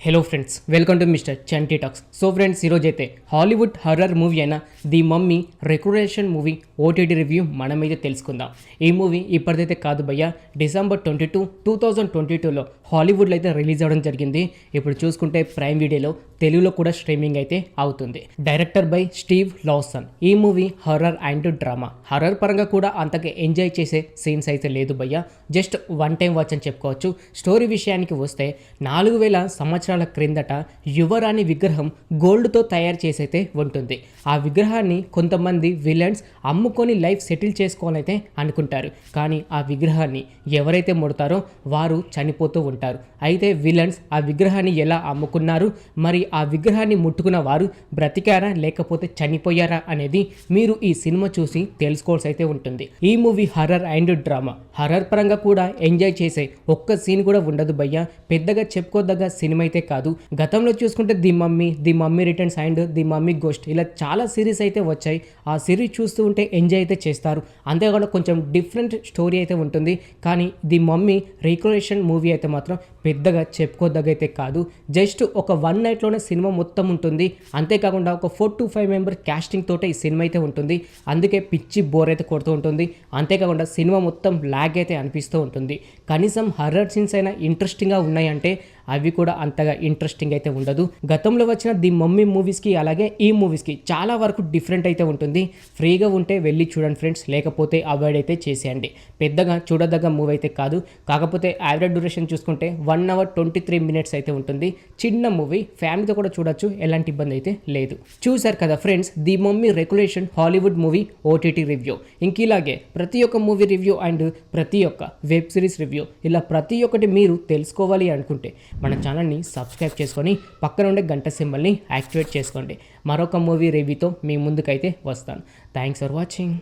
Hello friends, welcome to mister Chanti talks. So friends, ఈరోజైతే Hollywood horror movie అయిన the mummy resurrection movie OTT review మనమైతే తెలుసుకుందాం. ఈ movie ఇప్పటిదైతే కాదు భయ్య, December 22, 2022లో హాలీవుడ్లో అయితే రిలీజ్ అవ్వడం జరిగింది. ఇప్పుడు చూసుకుంటే ప్రైమ్ వీడియోలో తెలుగులో కూడా స్ట్రీమింగ్ అయితే అవుతుంది. Director by Steve Lawson. ఈ movie horror and drama. Horror పరంగా కూడా అంతగా ఎంజాయ్ చేసే సీన్స్ అయితే లేదు భయ్య, జస్ట్ వన్ టైం వాచ్ అని చెప్పుకోవచ్చు. స్టోరీ విషయానికి వస్తే 4000 సంవత్సరాల క్రిందట యువరాణి విగ్రహం గోల్డ్తో తయారు చేసైతే ఉంటుంది. ఆ విగ్రహాన్ని కొంతమంది విలన్స్ అమ్ముకొని లైఫ్ సెటిల్ చేసుకోవాలైతే అనుకుంటారు. కానీ ఆ విగ్రహాన్ని ఎవరైతే ముడతారో వారు చనిపోతూ ఉంటారు. అయితే విలన్స్ ఆ విగ్రహాన్ని ఎలా అమ్ముకున్నారు, మరి ఆ విగ్రహాన్ని ముట్టుకున్న వారు బ్రతికారా లేకపోతే చనిపోయారా అనేది మీరు ఈ సినిమా చూసి తెలుసుకోవాల్సి అయితే ఉంటుంది. ఈ movie horror and drama. Horror పరంగా కూడా ఎంజాయ్ చేసే ఒక్క సీన్ కూడా ఉండదు భయ్య. పెద్దగా చెప్పుకోదగ్గ సినిమా అయితే కాదు. గతంలో చూసుకుంటే the mummy returns and the mummy ghost ఇలా చాలా సిరీస్ అయితే వచ్చాయి. ఆ సిరీస్ చూస్తూ ఉంటే ఎంజాయ్ అయితే చేస్తారు. అంతేకాకుండా కొంచెం డిఫరెంట్ స్టోరీ అయితే ఉంటుంది. కానీ ది మమ్మీ రీక్రియేషన్ మూవీ అయితే మాత్రం పెద్దగా చెప్పుకోదగ్గైతే కాదు. జస్ట్ ఒక వన్ నైట్లోనే సినిమా మొత్తం ఉంటుంది. అంతేకాకుండా ఒక 4 to 5 మెంబర్ క్యాస్టింగ్ తోటే ఈ సినిమా అయితే ఉంటుంది. అందుకే పిచ్చి బోర్ అయితే కొడుతూ ఉంటుంది. అంతేకాకుండా సినిమా మొత్తం లాగ్ అయితే అనిపిస్తూ ఉంటుంది. కనీసం హర్రర్ సీన్స్ అయినా ఇంట్రెస్టింగ్గా ఉన్నాయంటే అవి కూడా అంతగా ఇంట్రెస్టింగ్ అయితే ఉండదు. గతంలో వచ్చిన ది మమ్మీ మూవీస్కి అలాగే ఈ మూవీస్కి చాలా వరకు డిఫరెంట్ అయితే ఉంటుంది. ఫ్రీగా ఉంటే వెళ్ళి చూడండి ఫ్రెండ్స్, లేకపోతే అవాయిడ్ అయితే చేసేయండి. పెద్దగా చూడదగ్గ మూవీ అయితే కాదు. కాకపోతే యావరేజ్ డ్యూరేషన్ చూసుకుంటే 1 hour 23 minutes అయితే ఉంటుంది. చిన్న మూవీ, ఫ్యామిలీతో కూడా చూడొచ్చు, ఎలాంటి ఇబ్బంది అయితే లేదు. చూశారు కదా friends, the mummy resurrection Hollywood movie OTT review. ఇంక ఇలాగే ప్రతి ఒక్క మూవీ రివ్యూ అండ్ ప్రతి ఒక్క వెబ్ సిరీస్ రివ్యూ ఇలా ప్రతి ఒక్కటి మీరు తెలుసుకోవాలి అనుకుంటే మన ఛానల్ని సబ్స్క్రైబ్ చేసుకొని పక్కన ఉండే గంట సింబల్ని యాక్టివేట్ చేసుకోండి. మరొక మూవీ రివ్యూతో మీ ముందుకైతే వస్తాను. Thanks for watching.